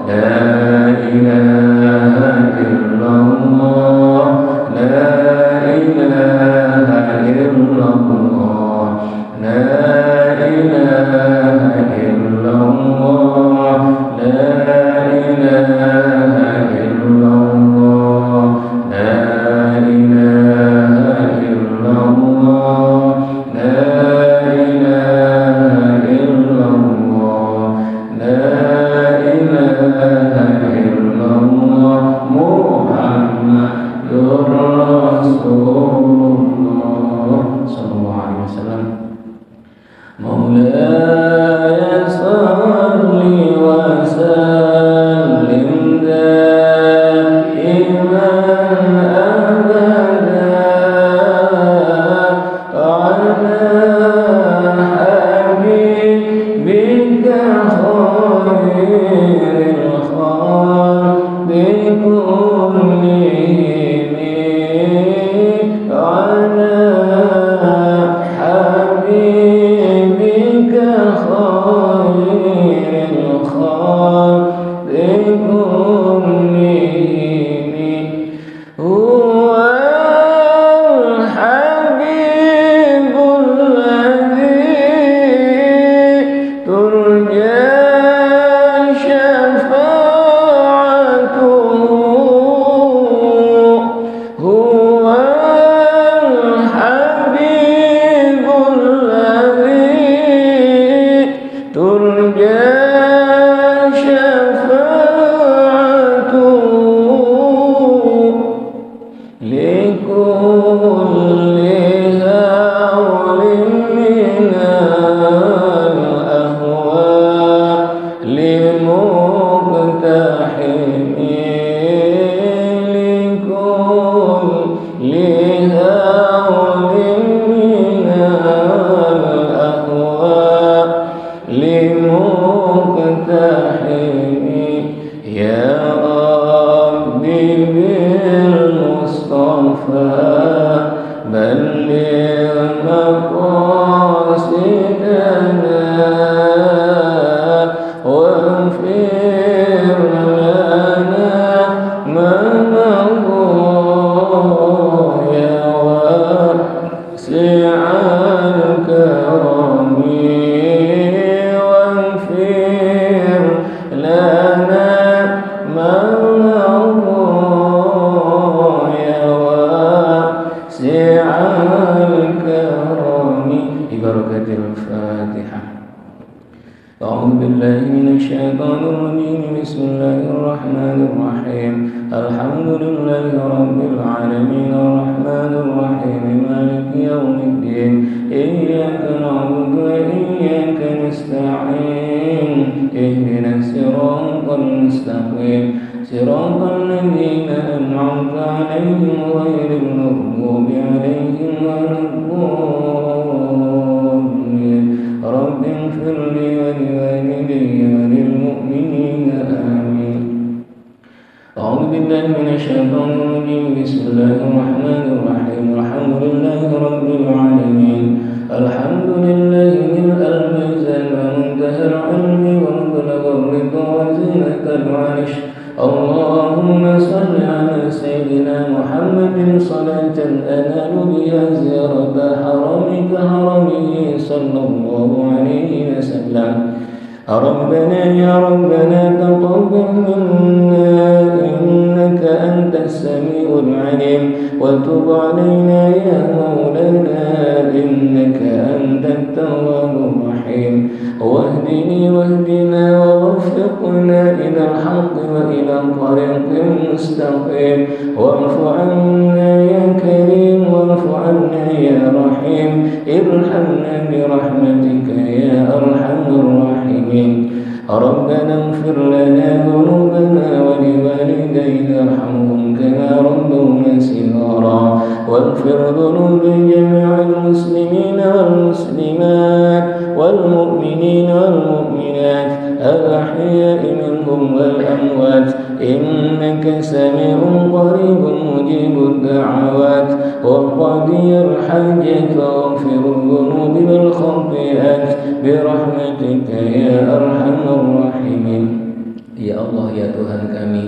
La دائما أبدا على حبيبك خير الخلق كلهم على حبيبك خير الخلق كلهم هو الحبيب الذي ترجى شفاعته هو الحبيب الذي ترجى شفاعته لكل هول من الأهوال لمقتحم لكل هول من الأهوال لمقتحم يا ربي بالمصطفى بلغ مقاصدنا واغفر لنا ما مضى يا واسع الكرم واغفر لنا ما مضى يا واسع الكرم ببركة الفاتحة. أعوذ بالله من الشيطان الرجيم. بسم الله الرحمن الرحيم. الحمد لله رب العالمين الرحمن الرحيم مالك يوم الدين إياك نعبد وإياك نستعين اهدنا الصراط المستقيم صراط الذين أنعمت عليهم غير المغضوب عليهم ولا الضالين. رب اغفر لي ولوالدي وللمؤمنين آمين. أعوذ بالله من الشيطان الرجيم. بسم الله الرحمن الرحيم. الحمد لله رب العالمين الحمد لله ملء الميزان ومنتهى العلم ومبلغ الرضا وزينة العرش. اللهم صل على سيدنا محمد صلاة أنال بها زيارة حرمك حرمه صلى الله عليه وسلم. ربنا يا ربنا تقبل منا إنك أنت السميع العليم وتب علينا يا مولانا إنك أنت التواب الرحيم. واهدني واهدنا ووفقنا إلى الحق وإلى طريق مستقيم. واعف عنا يا كريم واعف عنا يا رحيم. ارحمنا برحمتك يا أرحم الراحمين. ربنا اغفر لنا ذنوبنا ولوالدينا ارحمهم كما ربونا صغارا. واغفر ذنوب جميع المسلمين والمسلمات والمؤمنين والمؤمنات الأحياء منهم والأموات إنك سميع قريب مجيب الدعوات. وقضي الحاجات واغفر الذنوب والخطيئات برحمتك يا أرحم الراحمين. Ya Allah ya Tuhan kami,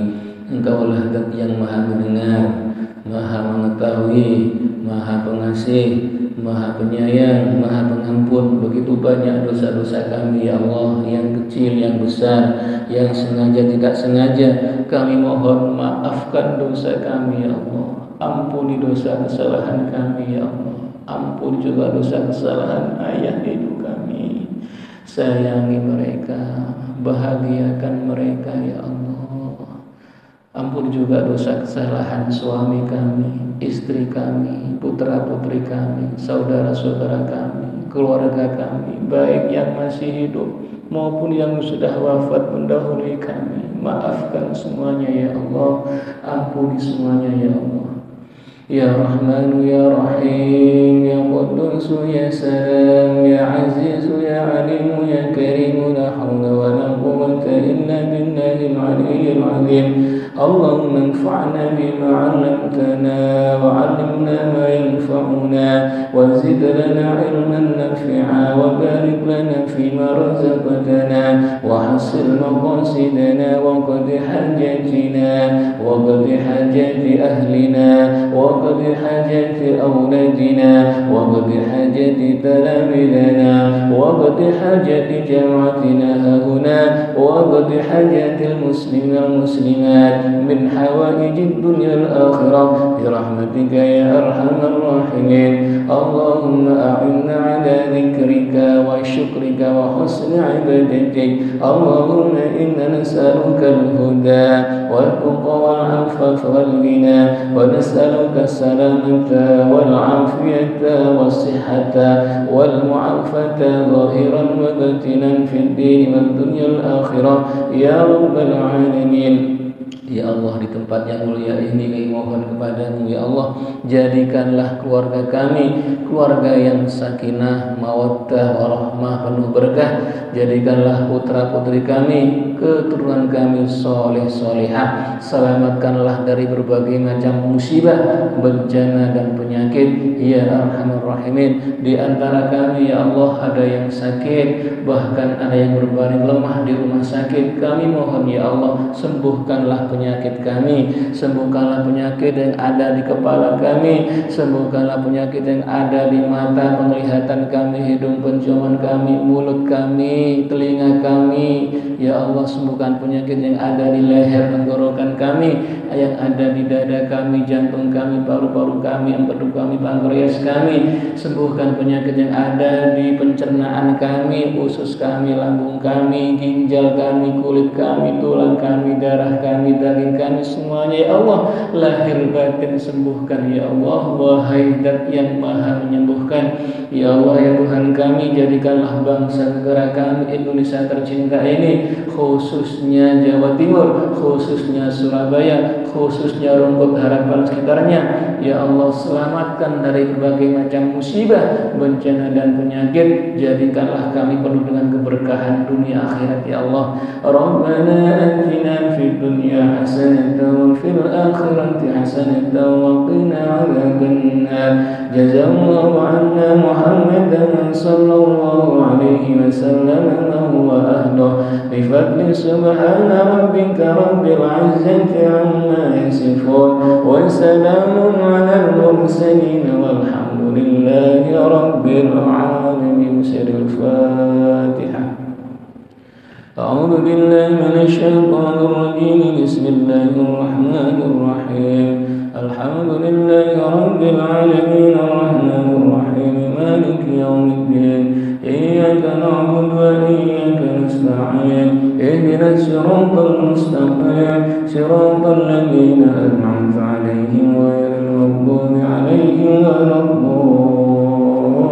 Engkaulah Zat yang maha mendengar, maha mengetahui, maha pengasih, maha penyayang, maha pengampun. Begitu banyak dosa-dosa kami ya Allah, yang kecil, yang besar, yang sengaja tidak sengaja. Kami mohon maafkan dosa kami ya Allah. Ampuni dosa kesalahan kami ya Allah. Ampuni juga dosa kesalahan ayah ibu kami. Sayangi mereka, bahagiakan mereka ya Allah. Ampuni juga dosa kesalahan suami kami, istri kami, putra-putri kami, saudara-saudara kami, keluarga kami, baik yang masih hidup maupun yang sudah wafat mendahului kami. Maafkan semuanya ya Allah, ampuni semuanya ya Allah. Ya Rahmanu ya Rahim, Ya Qudus ya Salam, Ya Aziz ya Alim, Ya Karim, la hawla wa la quwwata illa billahil aliyyil azim. Allahumma anfa'na bima 'allamtana wa 'allimna ma yanfa'una wa zid lana 'ilman nafi'a wa barik lana fima razaqtana wa hassil maqasidana wa qadi hajatina wa qadi hajati ahlina وقد حاجة أولادنا وقد حاجة تلامذنا وقد حاجة جماعتنا هنا وقد حاجة المسلمين والمسلمات من حوائج الدنيا الآخرة برحمتك يا أرحم الراحمين. اللهم أعنا على ذكرك وشكرك وحسن عبادتك. اللهم إنا نسألك الهدى والتقى والعفاف والغنى ونسألك السلامة والعافية والصحة والمعافاة ظاهرا وباطنا في الدين والدنيا الآخرة يا رب العالمين. Ya Allah, di tempat yang mulia ini kami mohon kepadamu ya Allah, jadikanlah keluarga kami keluarga yang sakinah, mawaddah, warahmah, penuh berkah. Jadikanlah putra putri kami, keturunan kami soleh solehah. Selamatkanlah dari berbagai macam musibah, bencana dan penyakit ya Arhamar Rahimin. Di antara kami ya Allah ada yang sakit, bahkan ada yang berbaring lemah di rumah sakit. Kami mohon ya Allah, sembuhkanlah penyakit kami, sembuhkanlah penyakit yang ada di kepala kami, sembuhkanlah penyakit yang ada di mata penglihatan kami, hidung penciuman kami, mulut kami, telinga kami. Ya Allah, sembuhkan penyakit yang ada di leher tenggorokan kami, yang ada di dada kami, jantung kami, paru-paru kami, empedu kami, pankreas kami. Sembuhkan penyakit yang ada di pencernaan kami, usus kami, lambung kami, ginjal kami, kulit kami, tulang kami, darah kami, daging kami, semuanya ya Allah, lahir batin sembuhkan ya Allah, wahai Zat yang maha menyembuhkan. Ya Allah ya Tuhan kami, jadikanlah bangsa negara kami Indonesia tercinta ini, khususnya Jawa Timur, khususnya Surabaya, khususnya Rungkut Harapan sekitarnya ya Allah, selamatkan dari berbagai macam musibah, bencana dan penyakit. Jadikanlah kami penuh dengan keberkahan dunia akhirat ya Allah. Rabbana atina fid dunya hasanatan wa fil akhirati hasanatan wa qina adzabannar. Jazallahu 'anna Muhammadan sallallahu alaihi wasallam wa ahlihi bi fadli subhana rabbika rabbil 'izzati 'amma yasifun wa salamun 'alal mursalin walhamdulillahi rabbil 'alamin. Sirul Fatihah. أعوذ بالله من الشيطان الرجيم. بسم الله الرحمن الرحيم. الحمد لله رب العالمين الرحمن الرحيم مالك يوم الدين إياك نعبد وإياك نستعين اهدنا الصراط المستقيم صراط الذين أنعمت عليهم غير المغضوب عليهم ولا الضالين.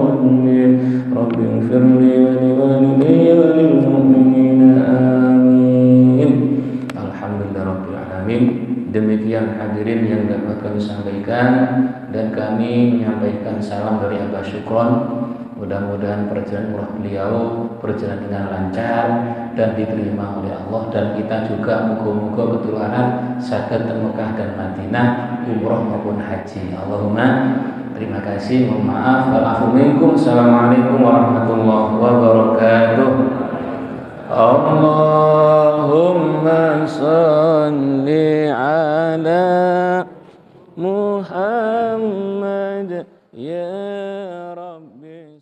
رب اغفر لي ولوالدي وللمؤمنين آمين. Alhamdulillahirabbil alamin. Demikian hadirin yang dapat kami sampaikan, dan kami menyampaikan salam dari Abah Syukron. Mudah-mudahan perjalanan umrah beliau berjalan dengan lancar dan diterima oleh Allah, dan kita juga muga-muga ketularan saged teng Mekah dan Madinah umrah maupun haji. Allahumma terima kasih, mohon maaf, wa'afu minkum. Assalamualaikum warahmatullahi wabarakatuh. Allahumma salli ala Muhammad ya Rabbi.